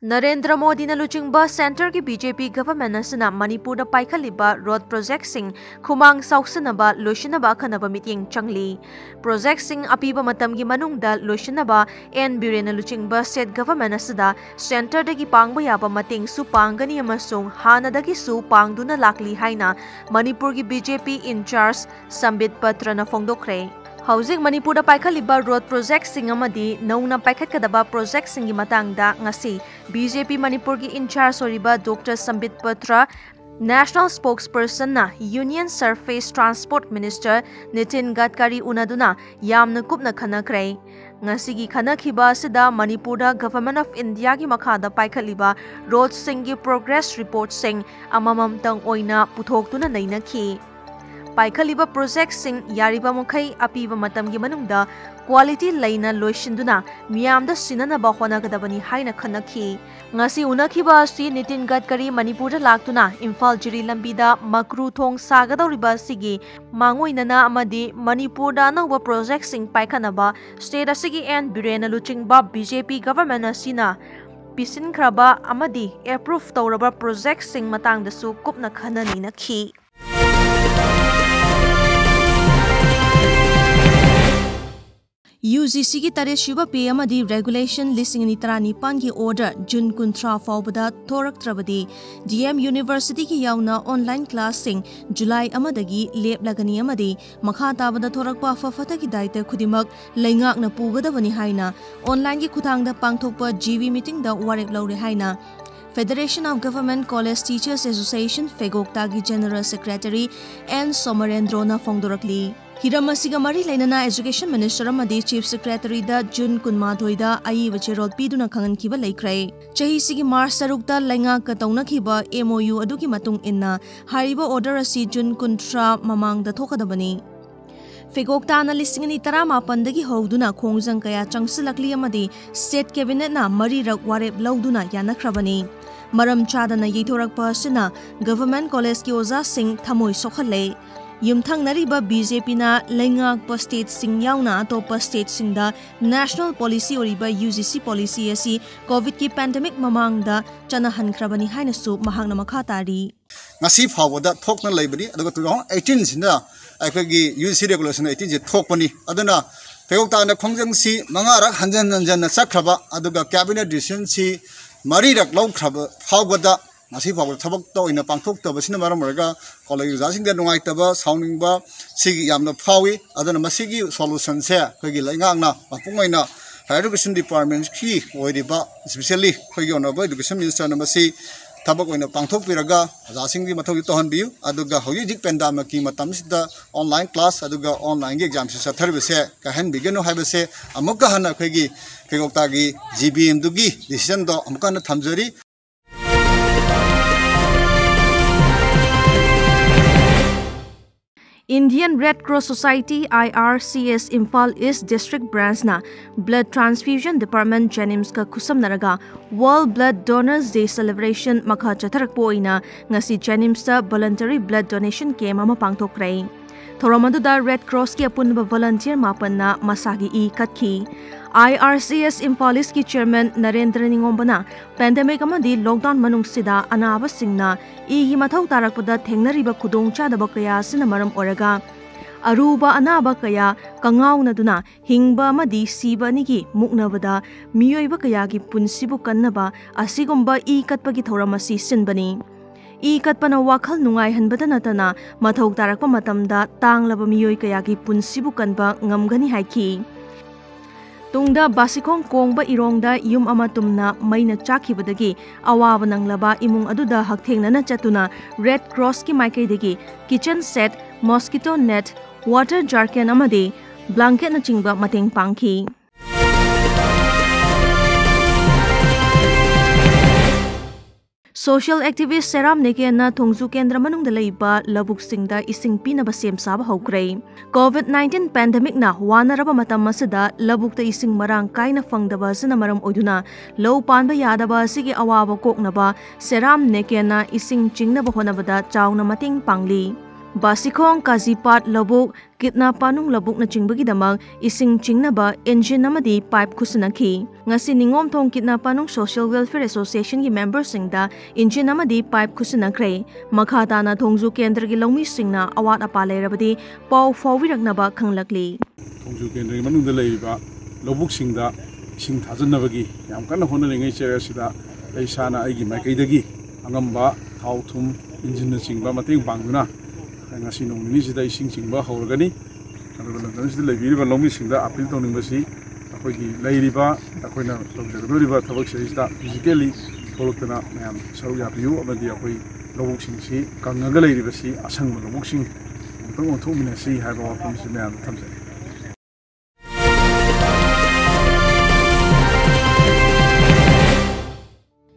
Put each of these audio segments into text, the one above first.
नरेंद्र मोदी लुचिंग सेंटर की BJP government Manipur पाइखलिबा रोड प्रोजेक्ट खुमांग सौसनब लोइसनब अखनब मिटिंग चंगली प्रोजेक्ट अपीब मतम की मनुंगदा लोइसनब एन बिरेन लुचिंग स्टेट गवर्नमेंट सेंटर दगी पांगब याब मतेंग सु पांगनी अमसुंग हानदगी सु पांगदुना लाकली हाइना मणिपुर की बीजेपी इंचार्ज संबित पत्र न फोंदोखरे। हौजिक मणिपुर पाइखलिबा रोड प्रोजेक्ट नौना पाइखटकदबा प्रोजेक्ट ngasi बीजेपी मणिपुर की इंचार्ज होरिबा doctor Sambit Patra national spokesperson ना union surface transport minister Nitin Gadkari उनादुना यामना कुपना खनखरे। ngasi खनखिबा सिदा मणिपुर गवर्नमेंट ऑफ इंडिया की मखादा पाइखलिबा रोड सिंह की प्रोग्रेस रिपोर्ट सिंह अममम तंग ओइना पुथोक्तुना नैनखी। पाइखलिबा प्रोजेक्ट यारिबा मुखै अपीब मतम की मनुंगदा क्वालिटी लैना लोइसिंदुना मियामदा सिननबा होनागदबनी हाइना खनखी। ngasi उनखिबा असि नितिन गडकरी मणिपुर लाक्तुना इम्फाल जिरी लंबीदा मकरू थोंग सागदौरिबा सिगी मांगोइनना अमदि मणिपुर अनौबा प्रोजेक्ट पाइखनबा स्टेट असिगी एन बिरेन लुचिंगबा बीजेपी गवर्नमेंट असिना पिसिनख्रबा अमदि एप्रूव तौरबा प्रोजेक्ट मतंगदसु कुपना खननिनखी। UGC की तरेशुब पे रेगुलेशन लिसिंग तरानीपान की ऑर्डर जून 13 फाउबदा थोरक्त्रबदी DM यूनिवर्सिटी की यावना ऑनलाइन क्लास जुलाई लेपलगनी मखा ताबदा थोरक्पा अफफता की दायित्व खुदिमक लैंगाकना पुगदबनी हाइना ऑनलाइन की खुथांगदा पांगथोकपा GV मीटिंग दा वारेप लौरे हाइना federation of government college teachers association फेगोक्ता की जनरल सेक्रेटरी एन सोमरेंद्रोना फोंदोरकली। हिरम मरी लेना education minister chief secretary June 12 अईब चेरोल पीदुना खंगनखिब लेख्रे। चहीसिगी मार्च 6 लैंगाक तौनखिब MOU अदुगी मतुंग इन्ना हारिब ऑर्डर असी जून 13 ममांगदा थोकदबनी। फेगोक्ताना 2018 हौदुना खोंजंग कया चंगसिलकली अमदी स्टेट कैबिनेटना मरीरक वारेप लौदुना यानख्रबनी। मरम चादना येथोरकपा असिना गवर्नमेंट कॉलेज की ओजा सिंह थमोय सोखले। युमथंगनरिबा बीजेपी लैंगाक स्टेट यावना अतोप स्टेट नेशनल पॉलिसी ओरिबा UGC पॉलिसी असी कोविड की पैंडेमिक ममांगदा चनहनख्रबनी हाइनसु महांगना मखा तारी। ngasi phawada thokna laibani aduga 2018 sinda akhagi UGC regulation 18 je thokpani aduna phegokta na khongjang si mangara hanjan na sakraba aduga cabinet decision si marirak lawkraba phawada ngasi phawada thabak to ina pangthokta basina maram raga college jasing da nungai taba sounding ba sigi yamna phawi aduna masigi solution se khagi laingang na mapungaina higher education department ki oiriba especially khagi honorable education minister na masi थबक ओइना पांगथोकपिरगा जासिंग मथौगी तोहनबियु अदुगा हौजिक pandemic की मतमसिदा ऑनलाइन क्लास अदुगा ऑनलाइन की एग्जाम से सथरबसे कहन बिगनो हाइबसे अमुका हना खैगी फेगोक्तागी GBM दुगी डिसीजन दो अमुका न थमजरी। Indian Red Cross Society IRCS Imphal East District Branch na Blood Transfusion Department Jenims ka khusamnaraga World Blood Donors Day Celebration makha chatharakpo oina ngasi Jenims ta voluntary blood donation camp ama pangthokre। Thoromaduda Red Cross ki apunba volunteer mapanna masagi e katkhi। IRCS Imphal East ki chairman Narendra Ningombana pandemic amadi lockdown manungsida anaba singna igi mathau tarakpada thengnariba khudongchadaba kaya sina maram oraga aruba anaba kaya kangaunaduna hingba amadi siba nigi muknabada miyoiba kaya gi punsibu kannaba asigumba e katpagi thoramasi sinbani। E katpana wakhal nungai hanbada natana mathau tarakpa matamda tanglaba miyoi kaya gi punsibu kanba ngamgani haiki। तुंगदा बासिकोंग कोंगबा इरोंगदा युम अमा तुमना मैना चाखिबदगी अवाब नंगलबा इमुंग अदुदा हकथेंगना चतुना red cross की माइकेदगी kitchen set mosquito net water jerrycan अमदे ब्लैंकेट न चिंगबा मतेंग पांखी। सोशल एक्टिविस्ट सेराम नेकेना थोंगजु केंद्र मनुंगदा लैबा लबुक सिंगदा इसिंग पीनबा सेम साबा हौक्रे। कोविड-19 पैंडेमिक ना वानरबा मतम असदा लबुकता इसिंग मरांग काइना फंगदबा सना मरम ओइदुना लो Panba यादबा सिगी अवाबा कोकनबा serum नेकेना इसिंग चिंगनबा होनबदा चावना मतेंग पांगली। Basikhong Kazipat Labuk Kitna Panung Labuk na Chingbagidamag Ising Chingnaba Engine Namadi Pipe Kusanaki Ngasi Ningom Thong Kitna Panung Social Welfare Association ki members singda Engine Namadi Pipe Kusanakre Makhata na Thongju Kendra ki Longmi Singna Awat Apale Rabadi Pau Fawiraknaba Khanglakli Thongju Kendra Manung Delaiba Labuk Singda Sing Thajanabagi Yamkana Honoring Sida Laisana Agi Makaidagi Angamba Tautum Engine Singba Mating Banguna ngasi nong ni sida ising singba hawrgani adon sida lebi ba longmi singda appeal to ningasi akoi gi leiriba akoina longdoriba thabak sida physically tholotna mayam saru ya biu amadi akoi lobuk singsi kangaga leiriba si asang lobuk sing tong othu minasi haiba wafam si mayam thamse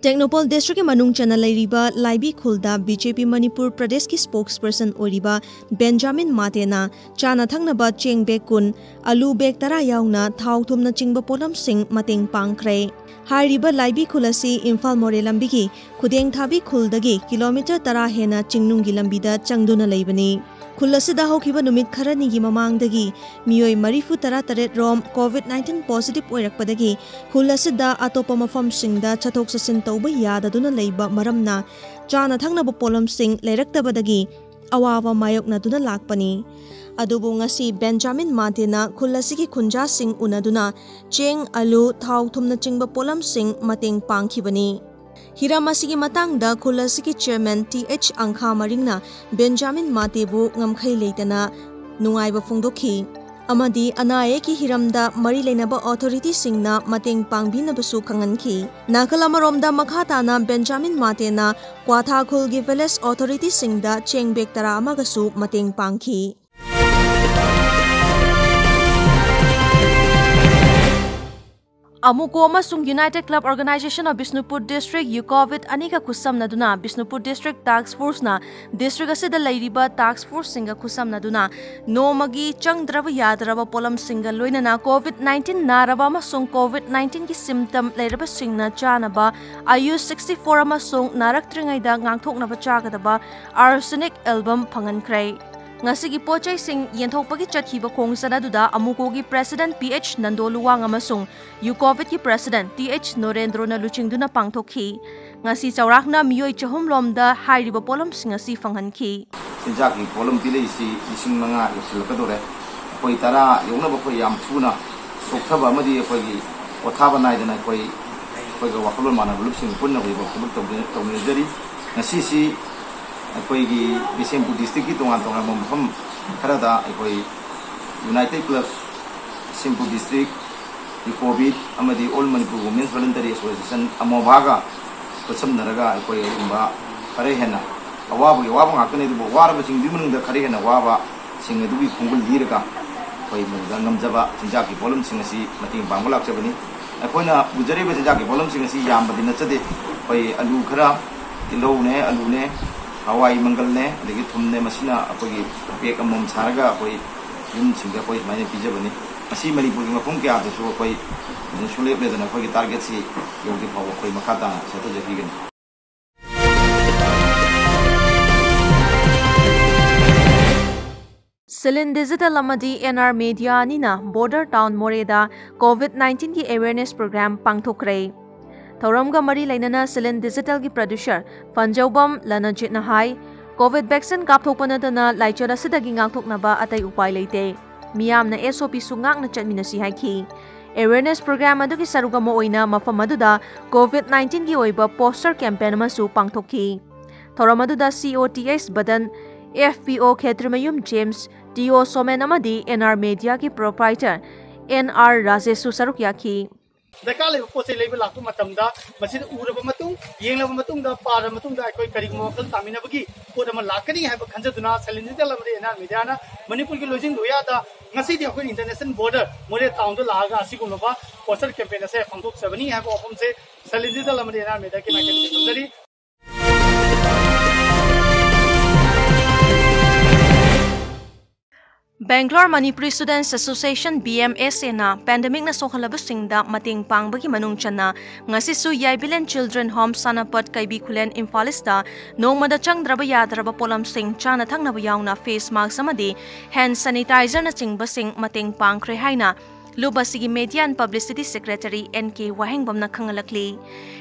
Technopol District Manung Chana Lairiba Laibi Khulda BJP Manipur Pradesh ki spokesperson Oriba Benjamin Matena Chana Thangnaba Cheng Bekun Alu Bek Tara Yauna Thau Thumna Chingba Polam Sing Mateng Pangkre Hariba Laibi Khulasi Imphal More Lambigi Khudeng Thabi Khuldagi kilometer Tara Hena Chingnungi Lambida Changduna Leibani Khulasida Hokiba Numit Kharanigi Mamangdagi Miyoi Marifu Tara Taret Rom COVID-19 positive Oirakpadagi Khulasida Atopa Mafam Singda Chatok Sasin Tauba Yadaduna Leiba Maramna Chana Thangnaba Polam Sing Leiraktabadagi Awawa Mayokna Duna Lakpani Adubu ngasi Benjamin Matena Khulasigi Khunja Sing Unaduna Cheng Alu Thau Thumna Chingba Polam Sing Mateng Pangkhibani Hiramasigi matangda Khulasigi chairman TH Angkha Maringna Benjamin Matebu ngamkhai leitana nungaiba phongdokhi amadi anaye ki hiramda mari leinaba authority singna mateng pangbinabasu khangankhi nakalamaramda makhatana Benjamin Matena Kwatha Khulgi village authority singda chengbek tara amagasu mateng pangkhi Amuko amasung United Club Organization of Bishnupur District UCOVID Anika Kusam Naduna Bishnupur District Task Force na District Asida Lairiba Task Force Singa Kusam Naduna No Magi Changdrava Yadrava Polam Singa Loinana COVID-19 Naraba amasung COVID-19 ki symptom Lairaba Singna Chanaba Ayus 64 amasung Narak Tringaida Ngangthok Naba Chagadaba Arsenic Album Pangankray Ngasigi pochai sing yenthokpagi chathiba khongsan aduda amukogi president PH Nandoluwang amasung UCOVID ki president TH Norendro na luchingduna pangthokhi ngasi chawrakna miyoi chahum lomda hairiba polam singasi fanghanki sinjaki polam pile isi ising manga yachilakadore koi tara yongna ba koi yam thuna sokthaba amadi koi othaba naidana koi ga wakalon mana lupsing punna koi ba khuluk tawni jari ngasi si Akoigi Bisempur District itu ngantongan memfam kerada akoi United Club Bisempur District di COVID amadi All Manipur Women's Voluntary Association amobaga pesam naraga akoi imba kare hena awabu ngakane itu wara basing di menung da kare hena waba sing itu bi punggul dirga akoi mengam jaba sinjaki polum singasi mating bangulak sabani akoi na bujare be sinjaki polum singasi yam badina chade akoi alu khara tilo ne alu ne Hawaii Mangalne, the Gitumne Masina, Apogi, Pek among Saraga, Poi, Yun Singa Poi, Mani Pijabani, Asi Manipur Punka, the Sopoi, and Shule than a Poi target, Yogi Power Poi Makata, Saturday Vegan. Silin Digital Amadi NR Media Nina, Border Town Moreda, COVID-19 ki awareness program Pangthokre. Thauramga Mari Lainana Silin Digital ki producer Fanjaubam Lanajit Nahai COVID vaccine kapthokpanadana Laichara Sidagi ngakthoknaba atay upay leite miyamna SOP sungak na chatminasi haiki awareness program adugi saruga mo oina mafam aduda COVID-19 ki oiba poster campaign masu pangthokhi Thauram aduda COTS Badan FPO Khetrimayum James DO Somen amadi NR Media ki proprietor NR Rajesu Sarukyaki Daka level pose level laku matamda masih uraba matung yeng level matung da para matung da koi karing mokal tamina bagi pura malakani hai bakhansa duna salindi da lamre ena mediana Manipur ki losing doya da ngasi dia koi international border more town do laga asi ko ba poster campaign se phangtok sabani hai ko opom se salindi da lamre ena media ki market dari Bangalore Manipuri Students Association BMSA na pandemic na sohalabasingda mating pangbagi manung chana ngasisu Yaibilen Children Home Sanapat Kaibi Kulen Imphalista nongmada changdraba yadraba polam sing chana thangnaba yauna face mask amadi hand sanitizer na chingbasing mating pangkhre haina Lubasigi Media and Publicity Secretary NK Wahengbam na khangalakli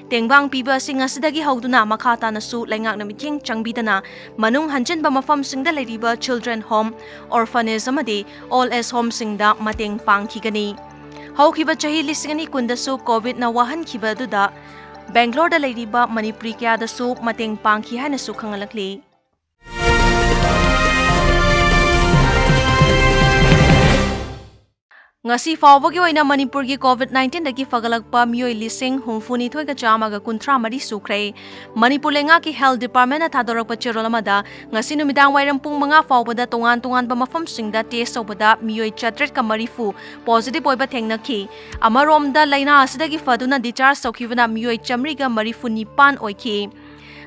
tengbang piba sing asidagi hauduna makhata nasu laingak na miting changbidana manung hanjenba mafam singda leiriba children home orphanage amadi all as home singda mateng pangkhigani haukiba chahi lisingani kundasu covid na wahan khiba duda Bangalore da leiriba Manipuri kya dasu mateng pangkhi haina su khangalakli ngasi fawbagi oina Manipur gi COVID-19 dagi fagalakpa mioi lising humfuni thoiga chamaga kuntra mari sukre Manipur lenga ki health department na thadorak pachirolamada ngasi numidang wairam pung manga fawbada tongan ba mafam singda test sobada mioi chatret ka marifu positive oiba thengnaki amaromda laina asidagi faduna discharge sokibana mioi chamriga marifu nipan oiki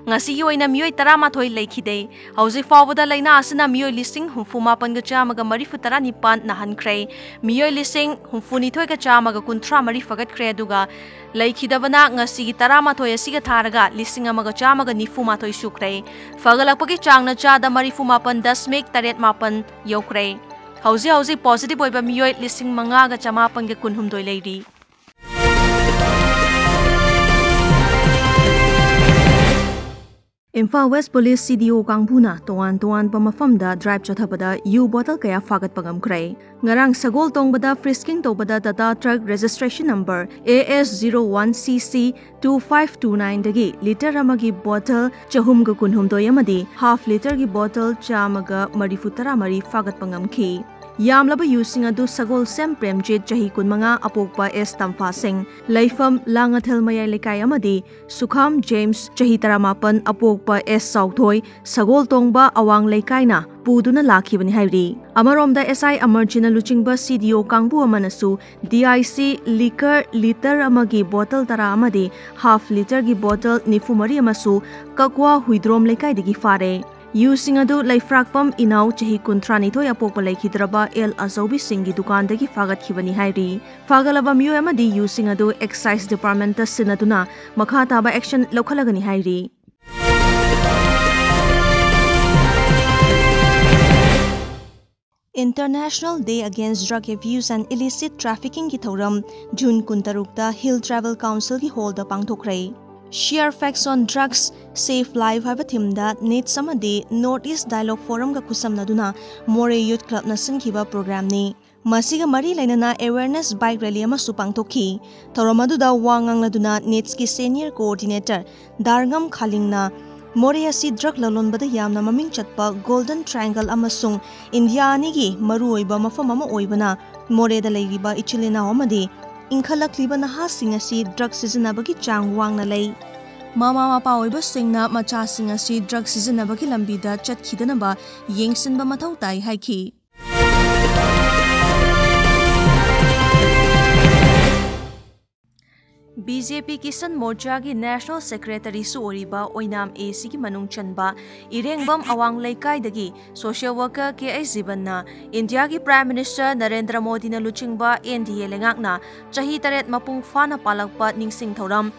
ngasi yoina mioi tarama thoi leikhide hauji fawbada laina asina mioi lising humfuma panga chamaga marifu tara nipan na hankre mioi lising humfuni thoi ka chamaga kuntra mari fagat kre duga leikhidabana ngasi gi tarama thoi asiga tharaga lising amaga chamaga nifuma thoi sukre fagalakpagi changna chada marifuma pan 10 taret mapan yokre hauji positive oiba mioi lising manga ga chama pan ge kunhum doi leiri Imphal West Police CDO Kangbuna tongan pamafamda drive chathabada U bottle kaya fagat pagam kray ngarang sagol tongbada frisking tobada tata truck registration number AS01CC 2529 dagi liter amagi bottle chahum ga kunhum doyamadi half liter gi bottle chamaga marifutara mari fagat pangam ki Yamlaba using adu sagol sem premjit jahi kunmanga apokpa S Tamfa Singh Laifam Langathel Mayai Lekai amadi Sukham James jahi taramapan apokpa S Sauthoi sagol tongba awang leikaina puduna lakhibani hairi amaromda SI Amarjina Luchingba CDO Kangbu amanasu DIC liquor liter amagi bottle tara amadi half liter gi bottle nifumari amasu kakwa huidrom lekai digi fare Using adu laifrakpam inau chahi kuntrani thoi apokpa laikhidraba El Azobi Singh dukan dagi fagat khibani hairi fagalaba miyo amadi using adu excise department ta sinaduna makha taba action lokhalagani hairi International Day Against Drug Abuse and Illicit Trafficking ki thoram June 16 ta Hill Travel Council ki hall da pangthokrai Share facts on drugs, save life haiba thimda net samadi Northeast Dialogue Forum ga kusamnaduna More Youth Club na singkhiba program ni masiga mari lainana awareness bike rally ama supang thokhi thoromaduda wangangladuna nets ki senior coordinator Darngam Khalingna More asi drug lalonbada yamna maming chatpa Golden Triangle amasung India anigi maruoiba mafam ama oibana More da leiriba ichilena amadi Inkhalakliba nahasing asi drug sizinabagi chang wangna lei Mama mapa oiba singna macha sing asi drug sizinabagi lambida chatkidanaba yengsinba mathau tai haiki BJP Kisan Morcha ki National Secretary su oriba Oinam AC ki manung chanba Irengbam Awang Laikai dagi Social Worker KA Zibanna India ki Prime Minister Narendra Modi na luchingba NDA lengakna chahi taret mapung fana palakpa ningsing thoram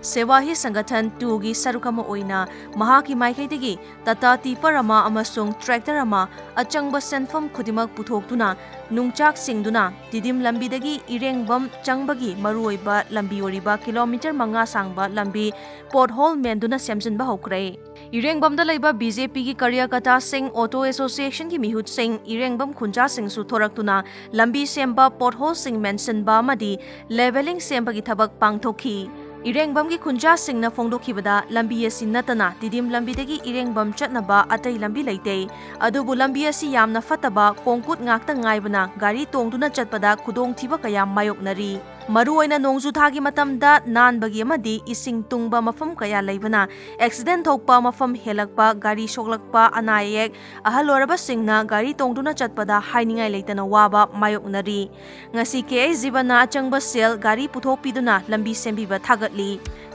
Sewahi Sangathan 2 gi sarukama oina mahaki maikai tata tipper ama amasung tractor ama achangba senfam khudimak puthoktuna nungchak singduna didim lambi dagi irengbam changbagi maruoiba lambi oriba kilometer manga sangba lambi pothole menduna semjinba hokrai Irengbamda laiba BJP ki Karyakata Singh Auto Association ki mihut Singh Irengbam Khunja Singh su thoraktuna lambi semba pothole sing mention ba madi leveling semba gi thabak pangthokhi Irengbam ki Khunja Singh na phongdokhibada lambi asi natana tidim lambi dagi Irengbam chatnaba atai lambi leite adubu lambi asi yamna fataba kongkut ngakta ngaibana gari tongduna chatpada khudong thiba kaya mayoknari maruoina nongju thagi matamda nanbagi amadi ising tungba mafam kaya leibana accident thokpa mafam helakpa gari soklakpa anayek ahaloraba singna gari tongduna chatpada hainingai leitana waba mayoknari ngasi ke jibana achangba sel gari puthopiduna lambi sembiba thagatli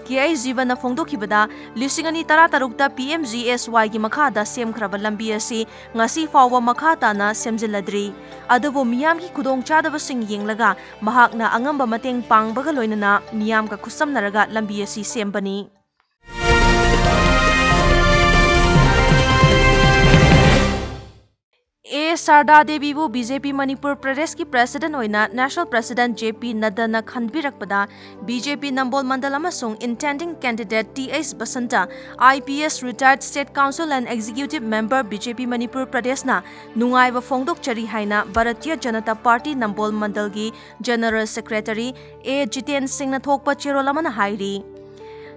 KI Jivana Fongdokibada, Lisingani Taratarukta PMGSY gi Makada Semkraba Lambi asi ngasi fawa Makatana Semjiladri. Adubo Miyam ki Kudong Chadabasing Yinglaga, Mahakna Angamba Mateng Pang Bagaloinana, Miyam ka Kusam Naraga Lambi asi Sembani. A Sarda Devi bu BJP Manipur Pradesh ki President oina National President JP Nadda na khanbirakpada BJP Nambol Mandal amasung intending candidate TS Basanta IPS retired State Council and Executive Member BJP Manipur Pradesh na nungaiba fongdok chari haina Bharatiya Janata Party Nambol Mandal gi General Secretary A Jiten Singh na thokpa cherolamana hairi.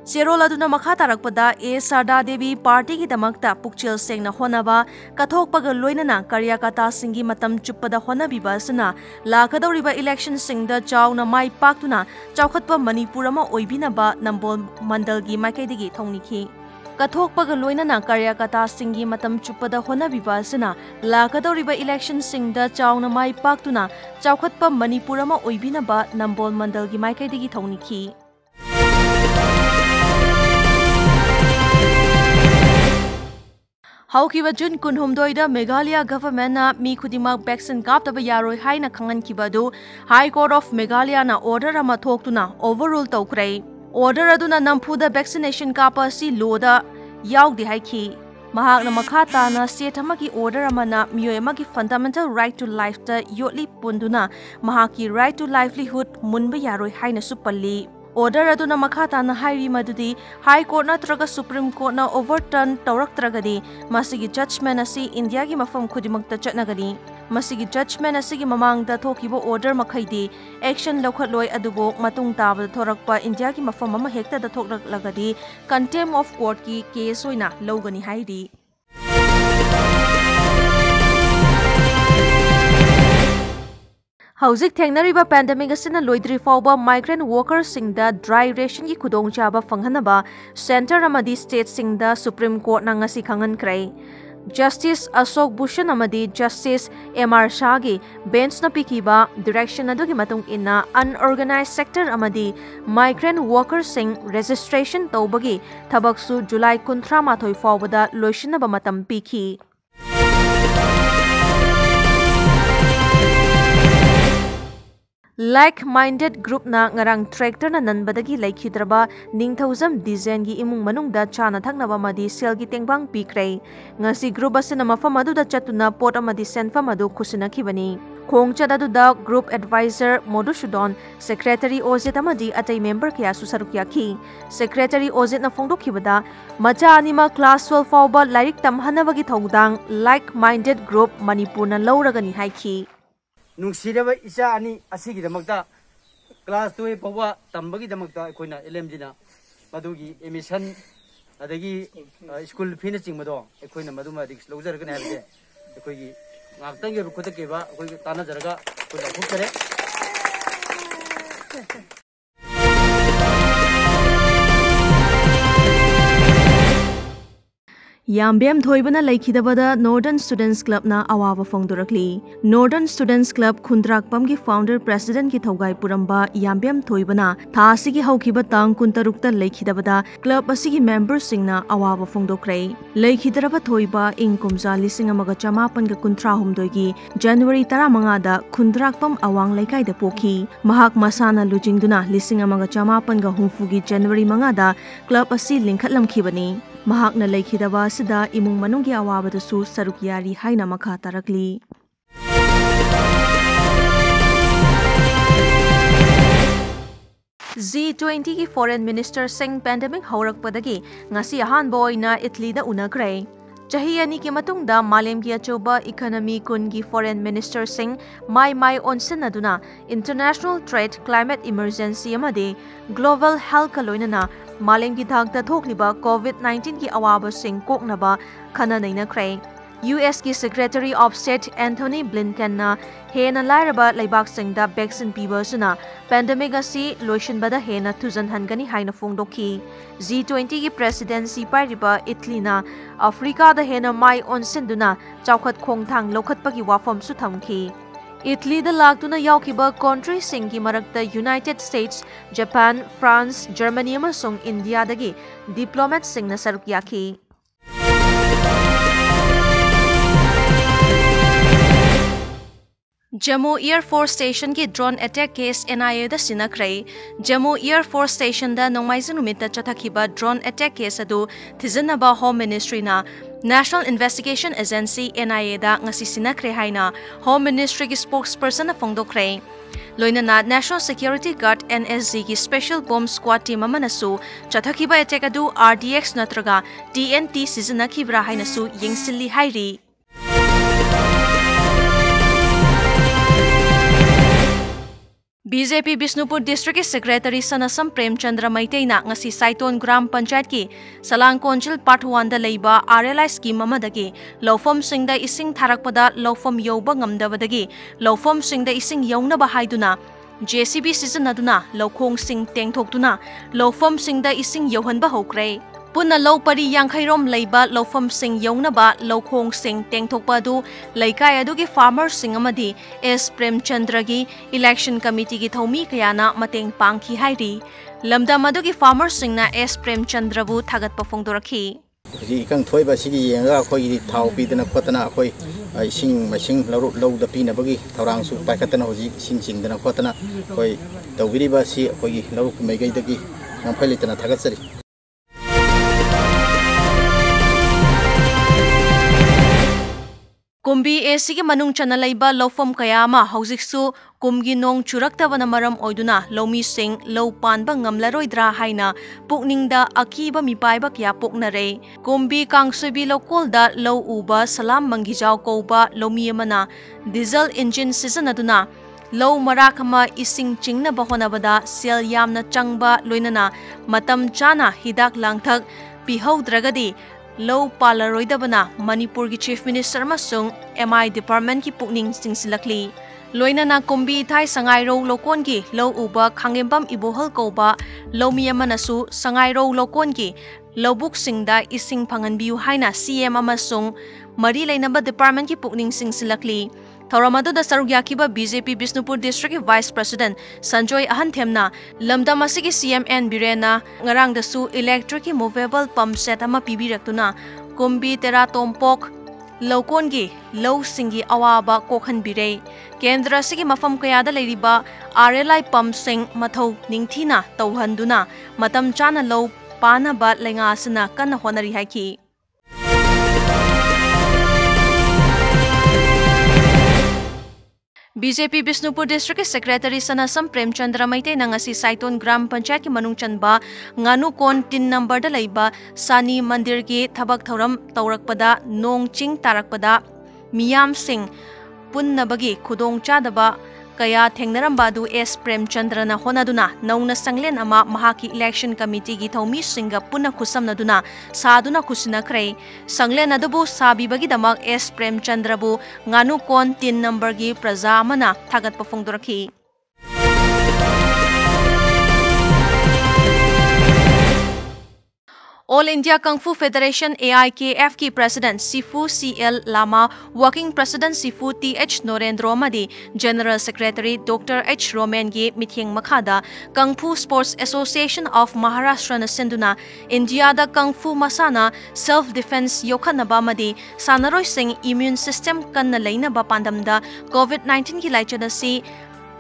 Cherola aduna makha tarakpada A Sarda Devi Party ki damakta pukchil sengna honaba kathokpaga loinana karyakata singi matam chuppada honabiba asana lakadoriba election singda chawna mai paktuna chawkhatpa Manipur ama oibinaba Nambol Mandal gi maikai thongnikhi. Kathokpaga loinana karyakata singi matam chuppada honabiba asana lakadoriba election singda chawna mai paktuna chawkhatpa Manipur ama oibinaba Nambol Mandal gi maikai thongnikhi. Haukiba June Kunhumdoida Meghalaya government na mi khudimak vaccine kaptaba yaroi haina khangankibadu High Court of Meghalaya na order ama thoktuna overrule tawkrai. Order aduna nampuda vaccination kapa si loda yaugdi haiki. Mahakna makhata na state amaki order amana miyoi amaki fundamental right to life ta yotli punduna mahaki right to livelihood munba yaroi haina supalli. Order aduna makhata na hairi madudi High Court na traga Supreme Court na overturn tawrak tragadi masigi judgment asi India gi mafam khudimakta chatnagani. Masigi judgment asigi mamangda thokibo order makhaidi action lawkhatloi adubo matung tabada thorakpa India gi mafam ama hekta da thoklaklagadi contempt of court ki case oina lawgani hairi. Hauzik thengnariba pandemic asina loidri fawba migrant workers singda dry ration gi khudongchaba fanghanaba center amadi state singda Supreme Court na ngasi khangankrai. Justice Ashok Bhushan amadi Justice MR Shah gi bench na pikiba direction adugi matung inna unorganized sector amadi migrant workers sing registration tawbagi thabaksu July 13 fawbada loishinaba matam piki. Like-minded group na ngarang tractor na nanbadagi laikhidraba ningthauzam design gi imung manungda chana thaknaba madi sel gi tengbang pikrai. Ngasi group asina mafam aduda chatuna pot amadi senfam adu khusinakhibani. Khongchad aduda group advisor Modusudon, secretary Ozit amadi atai member kya susarukyakhi. Secretary Ozit na fongdokhibada macha anima class 12 fawba lairik tamhanabagi thongdang like-minded group Manipur na lawragani haikhi. Nungsiraba isa ani asigidamagta class 2 pawa tambagidamagta akoina LMG madugi emission adagi school fee chingmado akoina maduma risk lawjaragani habde akoigi ngaktangi rukhudakeba akoigi tanajaraga akoina phukare. Yambem thoibana laikhidabada Northern Students Club na awaba fongdorakli. Northern Students Club Khundrakpam gi founder president ki thogai puramba Yambem thoibana tha asigi haukiba tang kuntarukta laikhidabada club asigi members singna awaba fongdokrai. Laikhidaraba thoiba ingkumja lising amaga chamapan ga kuntra humdoi gi January 15 da Khundrakpam awang laikai da pokhi. Mahak masana lujingduna lising amaga chamapan ga humfu gi January 5 da club asi lingkhatlamkhibani. Mahakna laikhidaba sida imung manunggi awabadasu sarukyari haina makha tarakli. G20 ki foreign minister sing pandemic haurakpadagi ngasi ahanba oina Italy da unakrai. Chahi ani ki matungda malem ki achoba economy kun gi foreign minister sing mai onsinaduna international trade climate emergency amade global health kaloinana malem ki thakta thokliba COVID-19 ki awaba sing koknaba khana nainakrai. US ki Secretary of State Anthony Blinken na hena lairaba laibak singda vaccine piba suna pandemic asi loishinbada hena tuzanhangani haina fongdokhi. G20 ki presidency pairiba Italy na Africa da hena mai onsinduna chawkhat khongthang lokhatpagi wafam su thamki. Italy da laktuna yaukiba country singi marakta United States, Japan, France, Germany amasung India dagi diplomat singna saruk yaki. Jammu Air Force Station ki drone attack case NIA da sinakrai. Jammu Air Force Station da nongmaisi numita chathakiba drone attack case adu thijanaba Home Ministry na National Investigation Agency NIA da ngasi sinakrai haina Home Ministry ki spokesperson na phongdokrai. Loinana National Security Guard NSG ki Special Bomb Squad team amanasu chathakiba attack adu RDX natraga TNT sijanakibra hainasu yengsilli hairi. BJP Bisnupur District Secretary Sanasam Premchandra Maitena ngasi Saiton Gram Panchayat ki Salang Konchil Part 1 da leiba RLI scheme amadagi lawfam singda ising tharakpada lawfam yoba ngamdabadagi lawfam singda ising yaunaba haiduna JCB sijanaduna lawkhong sing tengthoktuna lawfam singda ising yauhanba hokrai. Punna law pari yangkhairom leiba lawfam sing yaunaba lawkhong sing tengthokpa adu laikai adugi farmer sing amadi S Premchandra gi election committee gi thomi kayana mateng pangki hairi. Lamdam adugi farmer sing na S Premchandra bu thagatpa phongdorakhi. Ji kang thoiba sigi yenga khoi thau pidana khotana khoi sing masing law da pina bagi thaurang su paikatana hoji sing dana khotana khoi tawiriba si khoi law kumaigai dagi ngamphai litana thagatsari. Kumbi AC ki manung chana laiba lawfam kayama haujiksu kumgi nong churaktabana maram oiduna lawmi sing law panba ngamlaroidra haina pukningda akiba mipaiba kya puknare. Kumbi kangsubi lokolda law uba salam mangjau koba lawmi amana diesel engine sijanaduna law marakama ising chingna bahonabada sel yamna changba loinana matam chana hidak langthak pihaudragadi Low Palaroidabana, Manipur ki Chief Minister Masung, MI Department ki Pukning Singsilakli. Loina na kumbi thai sangai ro lokon ki low uba khangembam ibohal koba low miyamanasu sangai ro lokon ki lowbuk singda ising phanganbiu haina CM amasung mari lainaba department ki Pukning Singsilakli. Thauramadu da sarugyakiba BJP Bisnupur District Vice President Sanjoy Ahanthemna lamdam asigi CMN Birena ngarang dasu electric movable pump set ama pibirektuna kumbi tera tompok lawkongi low singi awaba kokhanbire kendra sigi mafam kayada leiriba RLI pump sing mathau ningthina tauhanduna matam chana low pana ba lengasna kan honari haiki. BJP Bisnupur District Secretary Sanasam Premchandra Maitena ngasi Saiton Gram Panchayat ki manung chanba nganu kon tin number da leiba Sani Mandir ki thabak thoram taurakpada nong ching tarakpada miyam sing punnabagi khudong chadaba kaya thengnarambadu S Premchandra na honaduna nauna sanglen ama mahaki election committee gi thomi singa punna khusamnaduna saduna khusinakrai sanglen adubu sabi bagi damak S Premchandra bu nganu kon tin number gi praja amana thagat pafongdorakhi. All India Kung Fu Federation AIKF ki President Sifu CL Lama, Working President Sifu TH Norendro Madi, General Secretary Dr. H Roman gi mithing makhada Kung Fu Sports Association of Maharashtra na senduna India da Kung Fu masana self defense yokhanaba madi sanaroi sing immune system kanna leina ba pandamda COVID-19 ki laichada si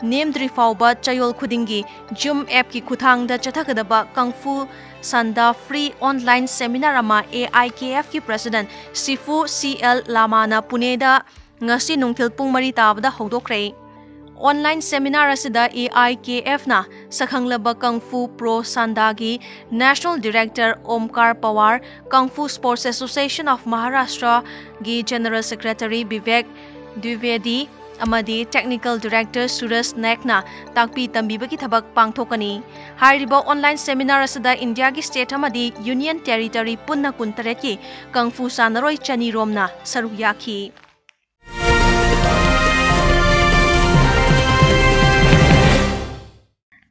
Nemdri fauba chayol khudingi Zoom app ki khuthangda chathakadaba Kung Fu Sanda free online seminar ama AIKF ki President Sifu CL Lama na Pune da ngasi nungthil pung mari tabada hodokre. Online seminar asida AIKF na sakhanglaba Kung Fu Pro Sanda gi National Director Omkar Pawar, Kung Fu Sports Association of Maharashtra gi General Secretary Vivek Dwivedi amadi Technical Director Suresh Naikna takpi tambibagi thabak pangthokani. Hairiba online seminar asada India gi state amadi Union Territory punna kuntaret ki Kung Fu sanaroi chani romna saruk yakhi.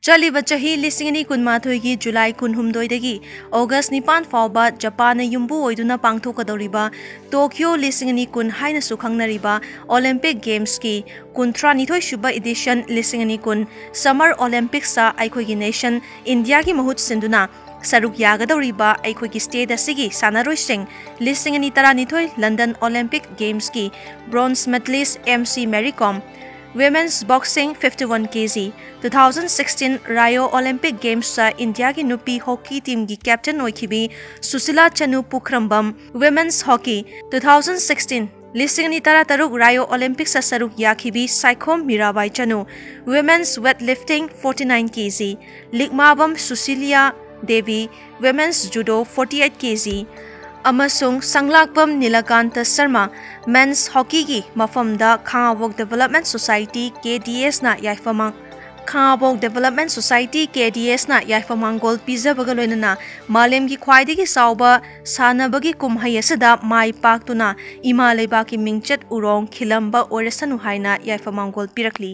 चलिबा चाही लिसिंग अनि कुनमाथोई की जुलाई कुनहुमदोई दगी अगस्त 9 फाउबा Japan युम्बु ओइदुना पांगथोकदौरिबा Tokyo लिसिंग अनि कुन हाइना सुखंगनरिबा Olympic games की 32 सुबा addition लिसिंग अनि कुन summer Olympics सा आइखोगी नेशन इंडिया की महुत सिंधुना सरुक यागदौरिबा आइखोगी स्टेट असिगी सानारोइसिंग लिसिंग अनि 12 लंदन ओलंपिक गेम्स की bronze medallist MC Mary Kom Women's Boxing 51 kg 2016 Rio Olympic Games sa India ki nupi hockey team ki captain oikibi Susila Chanu Pukhrambam Women's Hockey 2016 Lisingani taruk Rio Olympics sa saruk yakibi Saikhom Mirabai Chanu Women's Weightlifting 49 kg Ligmabam Susilia Devi Women's Judo 48 kg अमसुंग Sanglakpam Neelkant Sharma men's hockey की मफमदा Khangabok development society KDS ना याइफमांग Khangabok development society KDS ना याइफमांग gold पिजबग लोइनना मालेम की ख्वाइदगी साउबा सानबगी कुमहै असदा माइ पाक्तुना इमा लेबा की मिंगचत उरोंग खिलंबा ओरसनु हाइना याइफमांग गोल्ड पिरकली।